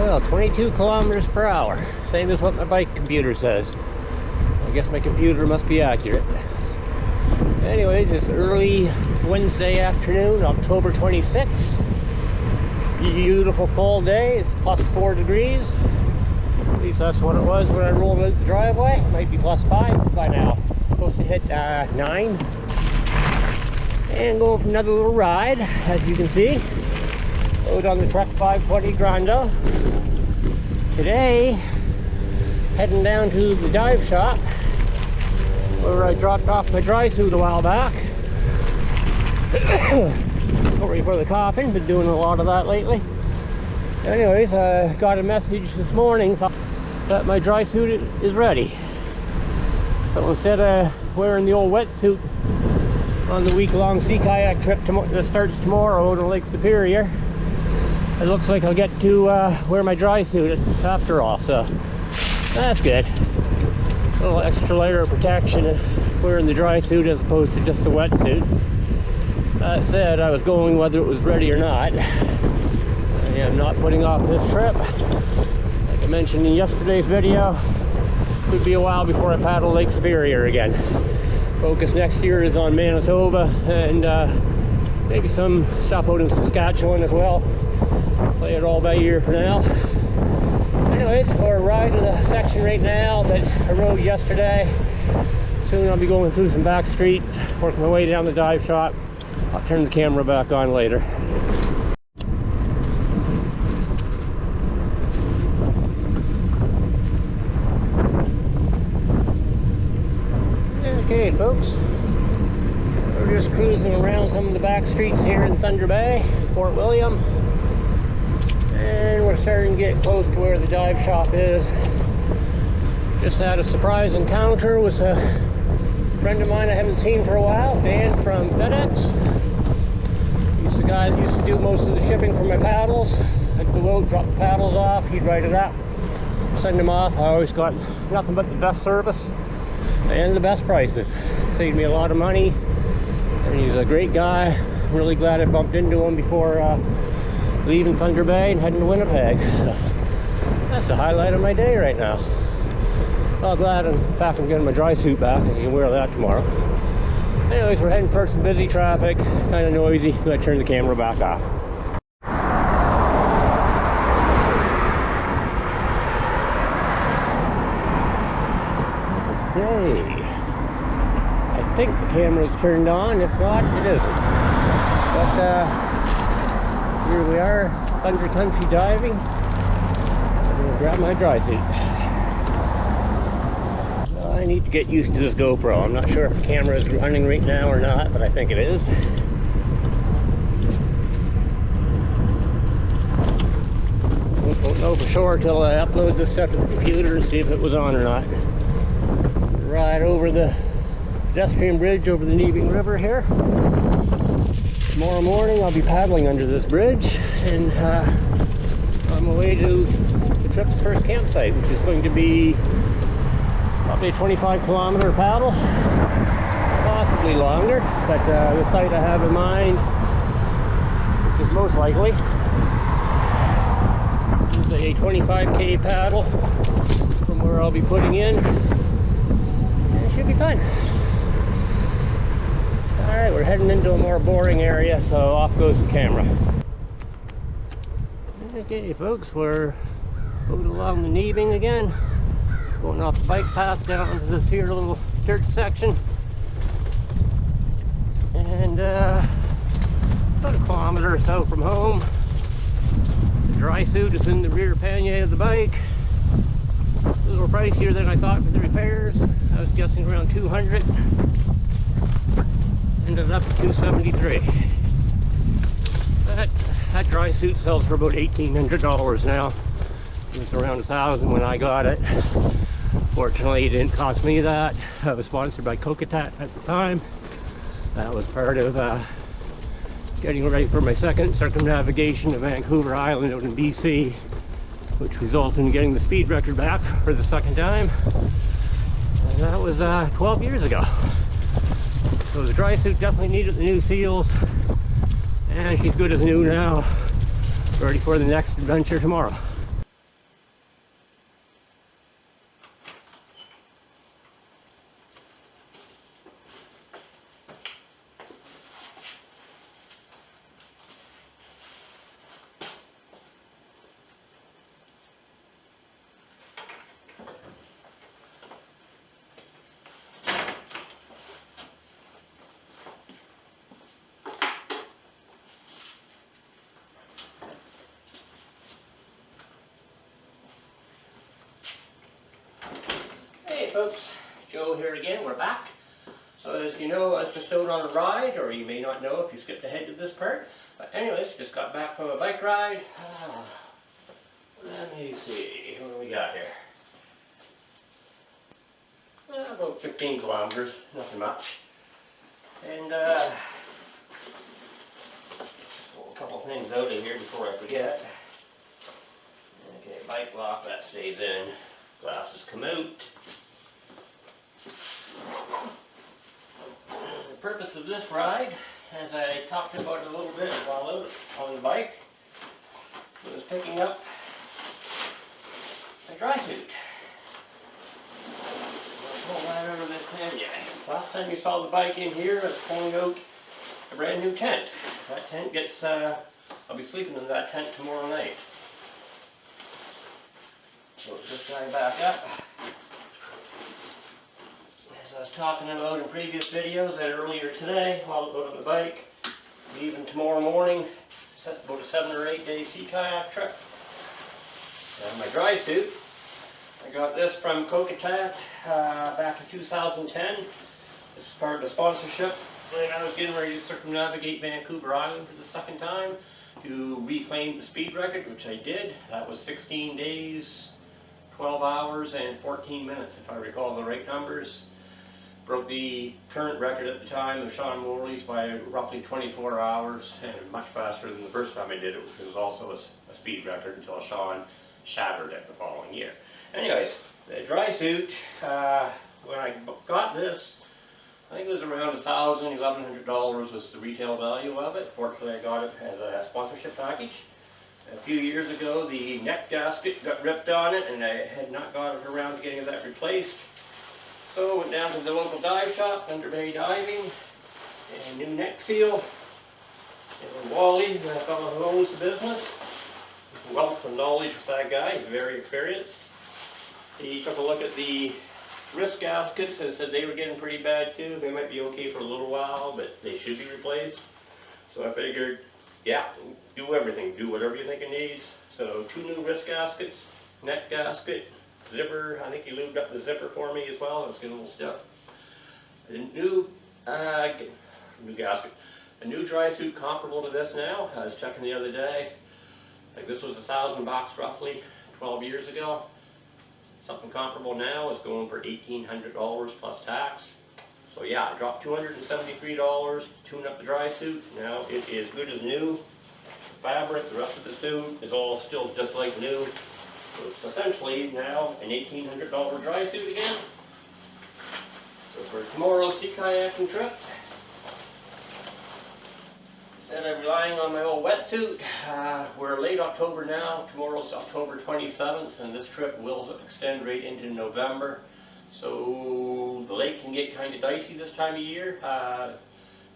Well, 22 kilometers per hour. Same as what my bike computer says. I guess my computer must be accurate. Anyways, it's early Wednesday afternoon, October 26th. Beautiful fall day. It's plus 4 degrees. At least that's what it was when I rolled out the driveway. It might be plus 5 by now. Supposed to hit 9. And going for another little ride, as you can see. Out on the Trek 520 Grando. Today, heading down to the dive shop where I dropped off my dry suit a while back. Sorry for the coughing, been doing a lot of that lately. Anyways, I got a message this morning that my dry suit is ready. So instead of wearing the old wetsuit on the week-long sea kayak trip that starts tomorrow to Lake Superior, it looks like I'll get to wear my dry suit after all, so that's good. A little extra layer of protection wearing the dry suit as opposed to just the wetsuit. That said, I was going whether it was ready or not. I am not putting off this trip. Like I mentioned in yesterday's video, could be a while before I paddle Lake Superior again. Focus next year is on Manitoba and maybe some stuff out in Saskatchewan as well. Play it all by ear for now. Anyways, we're riding the section right now that I rode yesterday. Soon I'll be going through some back streets, working my way down the dive shop. I'll turn the camera back on later. Okay, folks. We're just cruising around some of the back streets here in Thunder Bay, Fort William. And we're starting to get close to where the dive shop is. Just had a surprise encounter with a friend of mine I haven't seen for a while, Dan from FedEx. He's the guy that used to do most of the shipping for my paddles. I'd go out, drop the paddles off, he'd write it up, send them off. I always got nothing but the best service and the best prices. Saved me a lot of money, and he's a great guy. I'm really glad I bumped into him before leaving Thunder Bay and heading to Winnipeg. So that's the highlight of my day right now. Well, glad in fact I'm getting my dry suit back. I can wear that tomorrow. Anyways, we're heading for some busy traffic, kind of noisy. I'm gonna turn the camera back off. Okay, I think the camera is turned on. If not, it isn't. But here we are, Thunder Country diving. I'm gonna grab my dry suit. I need to get used to this GoPro. I'm not sure if the camera is running right now or not, but I think it is. Won't know for sure until I upload this stuff to the computer and see if it was on or not. Ride over the pedestrian bridge over the Winnipeg River here. Tomorrow morning I'll be paddling under this bridge and on my way to the trip's first campsite, which is going to be probably a 25-kilometer paddle, possibly longer, but the site I have in mind, which is most likely, is a 25K paddle from where I'll be putting in. It should be fun. Alright, we're heading into a more boring area, so off goes the camera. Okay, folks, we're going along the Winnipeg again. Going off the bike path down into this here little dirt section. And about a kilometer or so from home. The dry suit is in the rear pannier of the bike. A little pricier than I thought for the repairs. I was guessing around 200. Ended up at 273. That dry suit sells for about $1,800 now. It was around $1,000 when I got it. Fortunately, it didn't cost me that. I was sponsored by Kokatat at the time. That was part of getting ready for my second circumnavigation of Vancouver Island out in BC, which resulted in getting the speed record back for the second time. And that was 12 years ago. So the dry suit definitely needed the new seals, and she's good as new now, ready for the next adventure tomorrow. folks, Joe here again, we're back. So as you know, I was just out on a ride, or you may not know if you skipped ahead to this part. But anyways, just got back from a bike ride. Let me see, what do we got here? About 15 kilometers, nothing much. And pull a couple things out of here before I forget. Okay, bike lock, that stays in. Glasses come out. The purpose of this ride, as I talked about it a little bit while out on the bike, was picking up a dry suit. Pull that out of this pen. Yeah. Last time you saw the bike in here, I was pulling out a brand new tent. That tent gets, I'll be sleeping in that tent tomorrow night. So this guy back up. As I was talking about in previous videos and earlier today, while out on the bike, leaving tomorrow morning, about a 7 or 8 day sea kayak trip. And my dry suit, I got this from Kokatat back in 2010. This is part of the sponsorship. And I was getting ready to circumnavigate Vancouver Island for the second time to reclaim the speed record, which I did. That was 16 days, 12 hours and 14 minutes, if I recall the right numbers. Broke the current record at the time of Sean Morley's by roughly 24 hours, and much faster than the first time I did it, which was also a speed record until Sean shattered it the following year. Anyways, the dry suit, when I got this, I think it was around $1,000, $1,100 was the retail value of it. Fortunately, I got it as a sponsorship package. A few years ago, the neck gasket got ripped on it, and I had not gotten around to getting that replaced. So I went down to the local dive shop, Thunder Bay Diving, and new neck seal. And Wally, the fellow who owns the business, wealth of knowledge with that guy, he's very experienced. He took a look at the wrist gaskets and said they were getting pretty bad too. They might be okay for a little while, but they should be replaced. So I figured, yeah, do everything, do whatever you think it needs. So 2 new wrist gaskets, neck gasket, zipper. I think he lubed up the zipper for me as well. I was getting a little stuff. A new gasket, a new dry suit comparable to this now. I was checking the other day. Like this was $1,000 roughly 12 years ago. Something comparable now is going for $1,800 plus tax. So yeah, I dropped $273 to tune up the dry suit. Now it is good as new. The fabric, the rest of the suit is all still just like new. So it's essentially now an $1,800 dry suit again. So for tomorrow's sea kayaking trip, instead of relying on my old wetsuit, we're late October now. Tomorrow's October 27th, and this trip will extend right into November. So the lake can get kind of dicey this time of year.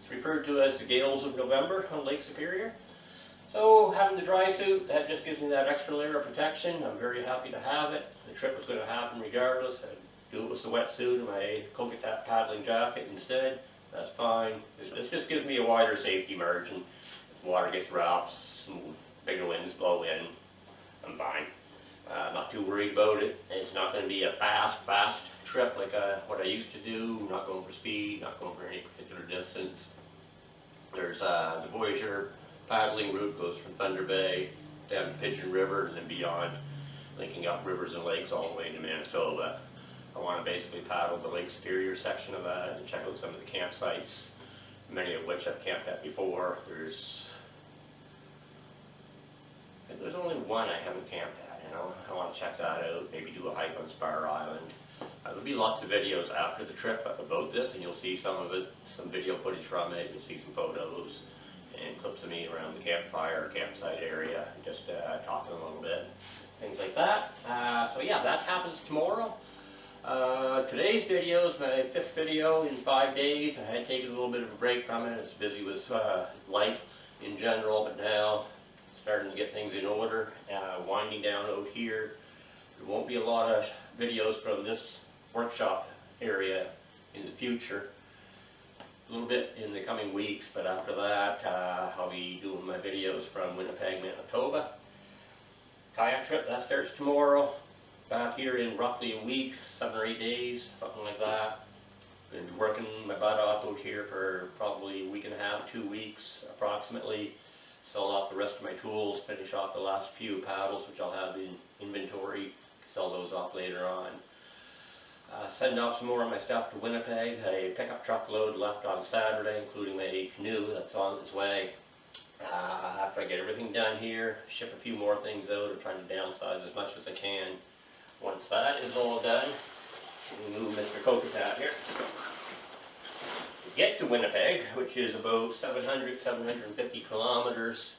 It's referred to as the gales of November on Lake Superior. So having the dry suit, that just gives me that extra layer of protection. I'm very happy to have it. The trip was going to happen regardless. I'd do it with the wetsuit and my Kokatat paddling jacket instead. That's fine. This just gives me a wider safety margin. If water gets rough, some bigger winds blow in, I'm fine. I'm not too worried about it. It's not going to be a fast trip like what I used to do. I'm not going for speed, not going for any particular distance. There's the Voyager paddling route goes from Thunder Bay down to Pigeon River and then beyond, linking up rivers and lakes all the way into Manitoba. I want to basically paddle the Lake Superior section of that and check out some of the campsites, many of which I've camped at before. There's only one I haven't camped at, you know. I want to check that out, maybe do a hike on Spar Island. There'll be lots of videos after the trip about this, and you'll see some of it, some video footage from it, you'll see some photos and clips of me around the campfire, campsite area, just talking a little bit, things like that. So yeah, that happens tomorrow. Today's video is my 5th video in 5 days. I had taken a little bit of a break from it. I was busy with life in general, but now starting to get things in order, winding down out here. There won't be a lot of videos from this workshop area in the future. A little bit in the coming weeks, but after that I'll be doing my videos from Winnipeg, Manitoba. Kayak trip, that starts tomorrow. back here in roughly a week, 7 or 8 days, something like that. Been working my butt off out here for probably a week and a half, 2 weeks approximately. Sell off the rest of my tools, finish off the last few paddles which I'll have in inventory, sell those off later on. Send off some more of my stuff to Winnipeg. A pickup truck load left on Saturday, including my canoe that's on its way. After I get everything done here, ship a few more things out. I'm trying to downsize as much as I can. Once that is all done, we move Mr. Kokatat here. To get to Winnipeg, which is about 750 kilometers,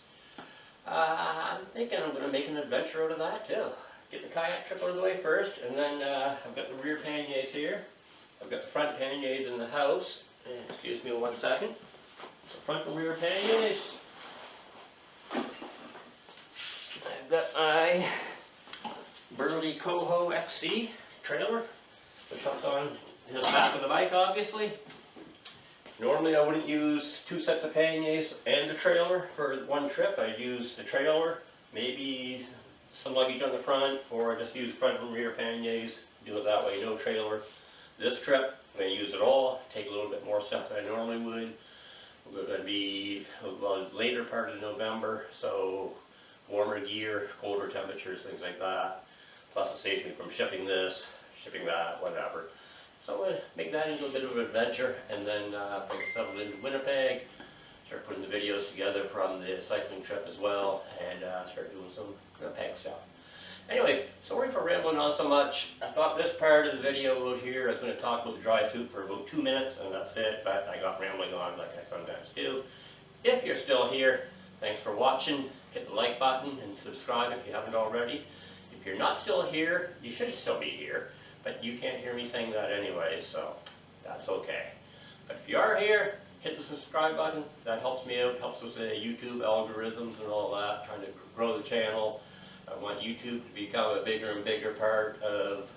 I'm thinking I'm going to make an adventure out of that too. Get the kayak trip out of the way first, and then I've got the rear panniers here. I've got the front panniers in the house. Excuse me 1 second. The front and rear panniers. I've got my Burley Coho XC trailer, which hooks on the back of the bike, obviously. Normally I wouldn't use 2 sets of panniers and the trailer for one trip. I'd use the trailer, maybe some luggage on the front, or just use front and rear panniers, do it that way, no trailer. This trip, I'm going to use it all, take a little bit more stuff than I normally would. We're going to be a later part of November, so warmer gear, colder temperatures, things like that. Plus it saves me from shipping this, shipping that, whatever. So I'm going to make that into a bit of an adventure, and then if I get settled into Winnipeg, start putting the videos together from the cycling trip as well, and start doing some Winnipeg stuff. Anyways, sorry for rambling on so much. I thought this part of the video out here I was going to talk about the dry suit for about 2 minutes, and that's it, but I got rambling on like I sometimes do. If you're still here, thanks for watching. Hit the like button and subscribe if you haven't already. If you're not still here, you should still be here, but you can't hear me saying that anyway, so that's okay. But if you are here, hit the subscribe button. That helps me out, helps with the YouTube algorithms and all that, trying to grow the channel. I want YouTube to become a bigger and bigger part of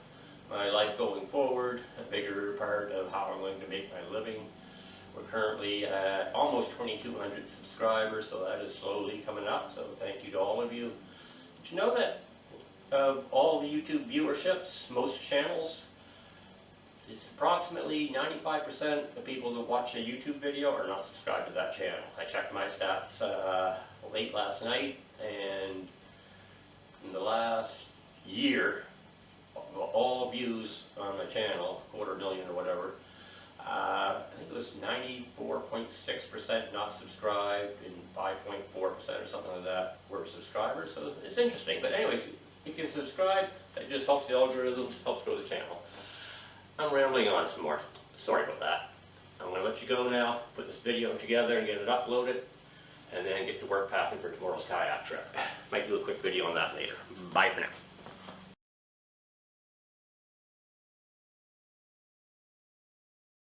my life going forward, a bigger part of how I'm going to make my living. We're currently at almost 2,200 subscribers, so that is slowly coming up, so thank you to all of you. Did you know that of all the YouTube viewerships, most channels, it's approximately 95% of people that watch a YouTube video are not subscribed to that channel. I checked my stats late last night, and in the last year, all views on my channel, 250,000 or whatever, I think it was 94.6% not subscribed and 5.4% or something like that were subscribers, so it's interesting. But anyways, if you subscribe, that just helps the algorithms, helps grow the channel. I'm rambling on some more. Sorry about that. I'm going to let you go now, put this video together and get it uploaded, and then get to work packing for tomorrow's kayak trip. Might do a quick video on that later. Bye for now.